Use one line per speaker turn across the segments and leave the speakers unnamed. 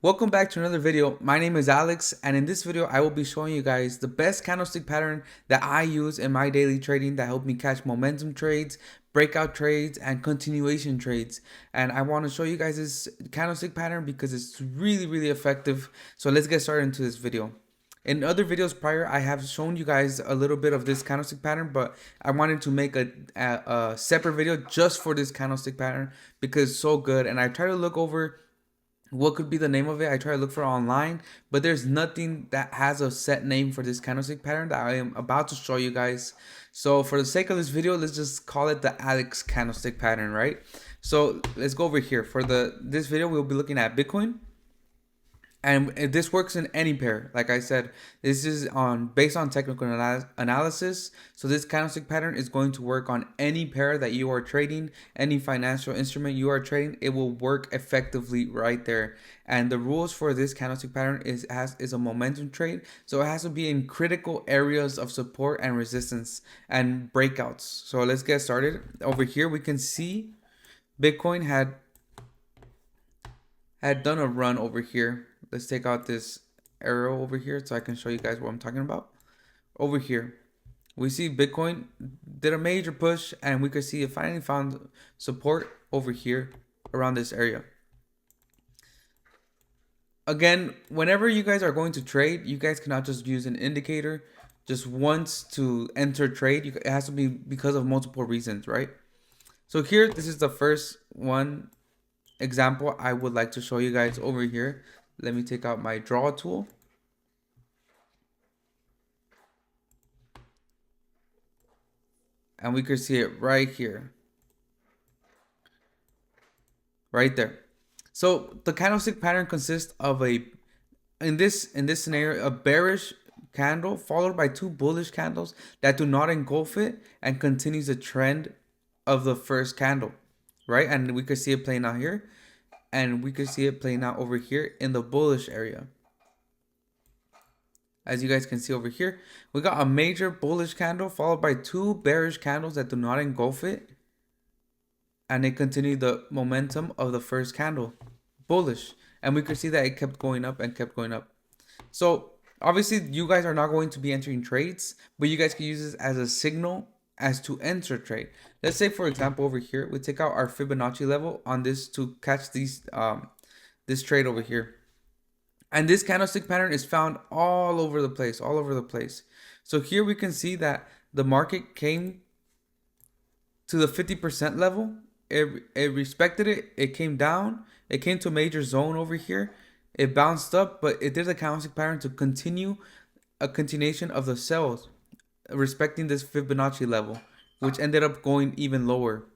Welcome back to another video. My name is Alex, and in this video I will be showing you guys the best candlestick pattern that I use in my daily trading that help me catch momentum trades, breakout trades, and continuation trades. And I want to show you guys this candlestick pattern because it's really effective. So let's get started into this video. In other videos prior, I have shown you guys a little bit of this candlestick pattern, but I wanted to make a separate video just for this candlestick pattern because it's so good. And I try to look over what could be the name of it. I try to look for it online, but there's nothing that has a set name for this candlestick pattern that I am about to show you guys. So for the sake of this video, let's just call it the Aleks Candlestick Pattern, right? So let's go over here. For this video, we'll be looking at Bitcoin. And this works in any pair. Like I said, this is based on technical analysis. So this candlestick pattern is going to work on any pair that you are trading, any financial instrument you are trading. It will work effectively right there. And the rules for this candlestick pattern is a momentum trade. So it has to be in critical areas of support and resistance and breakouts. So let's get started. Over here, we can see Bitcoin had done a run over here. Let's take out this arrow over here so I can show you guys what I'm talking about. Over here, we see Bitcoin did a major push, and we could see it finally found support over here around this area. Again, whenever you guys are going to trade, you guys cannot just use an indicator just once to enter trade. It has to be because of multiple reasons, right? So here, this is the first one example I would like to show you guys over here. Let me take out my draw tool. And we can see it right here. Right there. So the candlestick pattern consists of in this scenario, a bearish candle followed by two bullish candles that do not engulf it and continues the trend of the first candle, right? And we could see it playing out here. And we could see it playing out over here in the bullish area. As you guys can see over here, we got a major bullish candle followed by two bearish candles that do not engulf it. And it continued the momentum of the first candle, bullish. And we could see that it kept going up and kept going up. So obviously you guys are not going to be entering trades, but you guys can use this as a signal as to enter trade. Let's say, for example, over here, we take out our Fibonacci level on this to catch these this trade over here. And this candlestick pattern is found all over the place, So here we can see that the market came to the 50% level. It respected it. It came down. It came to a major zone over here. It bounced up, but it did a candlestick pattern to continue a continuation of the sells, respecting this Fibonacci level, which ended up going even lower.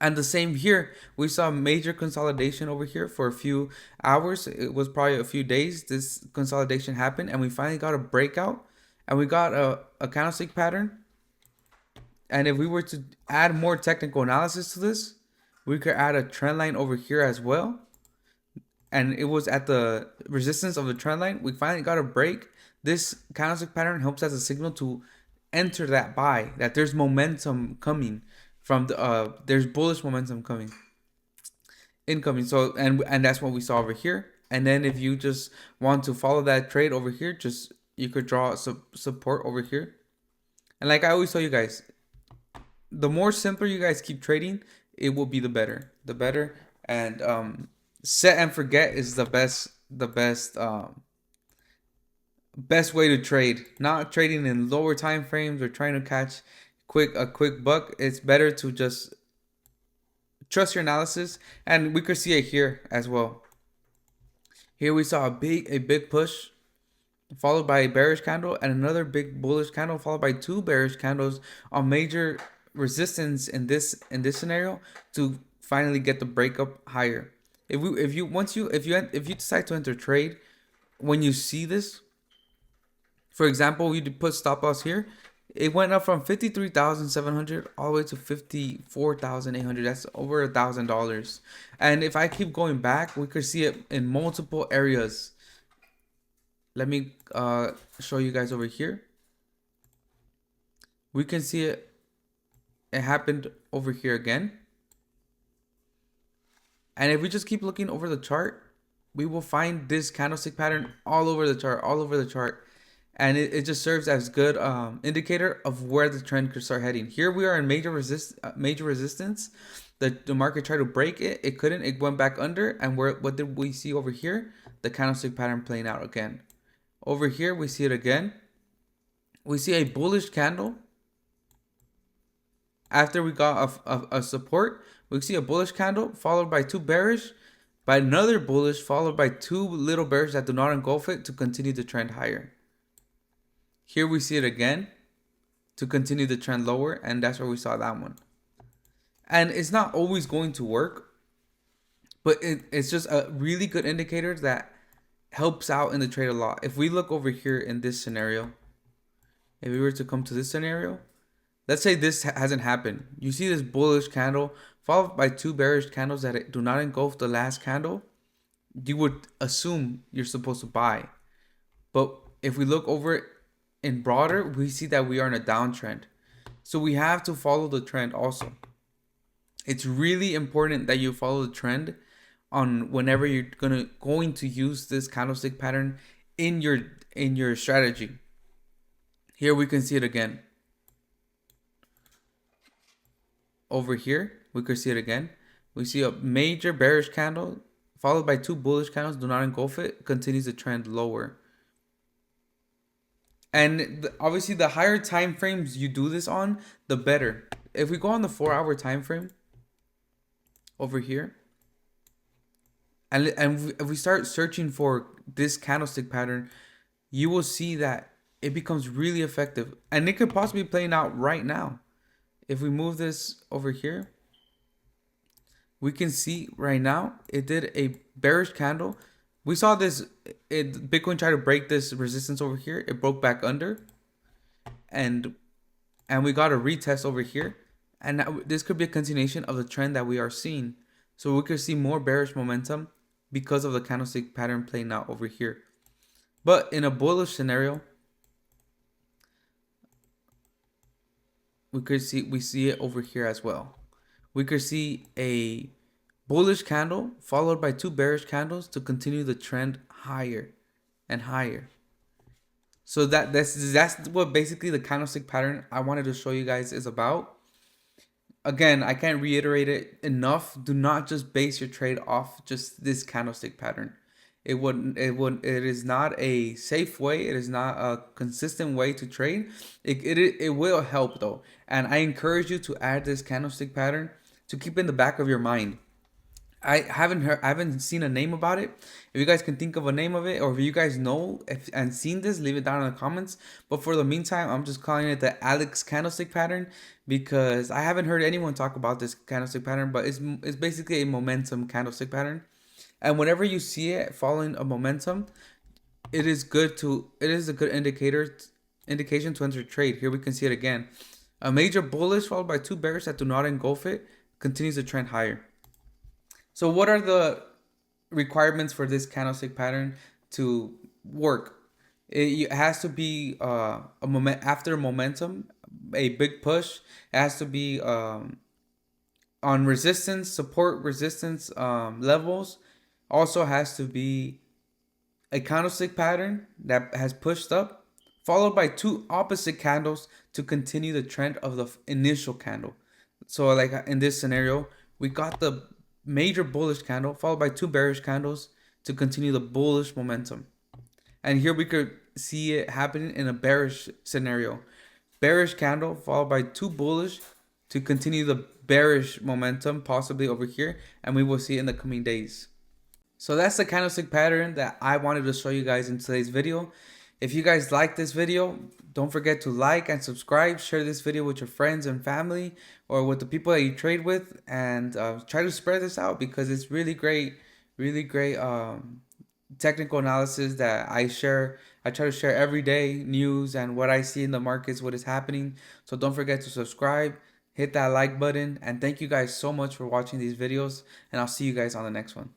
And the same here, we saw major consolidation over here for a few hours. It was probably a few days. This consolidation happened, and we finally got a breakout, and we got a candlestick pattern. And if we were to add more technical analysis to this, we could add a trend line over here as well. And it was at the resistance of the trend line. We finally got a break. This candlestick pattern helps as a signal to enter that buy, that there's momentum coming from the there's bullish momentum incoming. So and that's what we saw over here. And then if you just want to follow that trade over here, you could draw support over here. And like I always tell you guys, the more simpler you guys keep trading, it will be the better. And set and forget is the best way to trade. Not trading in lower time frames or trying to catch a quick buck. It's better to just trust your analysis. And we could see it here as well. Here we saw a big push followed by a bearish candle and another big bullish candle followed by two bearish candles on major resistance in this scenario to finally get the breakup higher. If you decide to enter trade, when you see this, for example, we put stop loss here. It went up from 53,700 all the way to 54,800. That's over $1,000. And if I keep going back, we could see it in multiple areas. Let me show you guys over here. We can see it. It happened over here again. And if we just keep looking over the chart, we will find this candlestick pattern all over the chart, all over the chart. And it just serves as good indicator of where the trend could start heading. Here we are in major resistance. The market tried to break it. It couldn't. It went back under. And what did we see over here? The candlestick pattern playing out again. Over here, we see it again. We see a bullish candle. After we got a support, we see a bullish candle followed by two bearish, by another bullish, followed by two little bearish that do not engulf it to continue the trend higher. Here we see it again to continue the trend lower, and that's where we saw that one. And it's not always going to work, but it's just a really good indicator that helps out in the trade a lot. If we look over here in this scenario, if we were to come to this scenario, let's say this hasn't happened. You see this bullish candle followed by two bearish candles that do not engulf the last candle. You would assume you're supposed to buy. But if we look over it in broader, we see that we are in a downtrend. So we have to follow the trend also. It's really important that you follow the trend on whenever you're going to use this candlestick pattern in your strategy. Here we can see it again. Over here, we could see it again. We see a major bearish candle followed by two bullish candles. Do not engulf it. Continues the trend lower. And obviously, the higher time frames you do this on, the better. If we go on the 4-hour time frame over here, and if we start searching for this candlestick pattern, you will see that it becomes really effective, and it could possibly be playing out right now. If we move this over here, we can see right now it did a bearish candle. We saw this, Bitcoin tried to break this resistance over here. It broke back under, and we got a retest over here. And now this could be a continuation of the trend that we are seeing. So we could see more bearish momentum because of the candlestick pattern playing out over here. But in a bullish scenario, we see it over here as well. We could see a bullish candle followed by two bearish candles to continue the trend higher and higher. So that's what basically the candlestick pattern I wanted to show you guys is about. Again, I can't reiterate it enough. Do not just base your trade off just this candlestick pattern. It is not a safe way. It is not a consistent way to trade. It will help though. And I encourage you to add this candlestick pattern to keep in the back of your mind. I haven't seen a name about it. If you guys can think of a name of it, or if you guys know and seen this, leave it down in the comments. But for the meantime, I'm just calling it the Aleks Candlestick Pattern because I haven't heard anyone talk about this candlestick pattern. But it's basically a momentum candlestick pattern, and whenever you see it following a momentum, it is a good indication to enter trade. Here we can see it again. A major bullish followed by two bearish that do not engulf it continues the trend higher. So what are the requirements for this candlestick pattern to work? It has to be after momentum, a big push. It has to be on resistance, support resistance levels. Also has to be a candlestick pattern that has pushed up, followed by two opposite candles to continue the trend of the initial candle. So like in this scenario, we got the major bullish candle followed by two bearish candles to continue the bullish momentum. And here we could see it happening in a bearish scenario. Bearish candle followed by two bullish to continue the bearish momentum, possibly over here, and we will see it in the coming days. So that's the candlestick pattern that I wanted to show you guys in today's video. If you guys like this video, don't forget to like and subscribe. Share this video with your friends and family or with the people that you trade with, and try to spread this out because it's really great technical analysis that I share. I try to share every day news and what I see in the markets, what is happening. So don't forget to subscribe, hit that like button, and thank you guys so much for watching these videos, and I'll see you guys on the next one.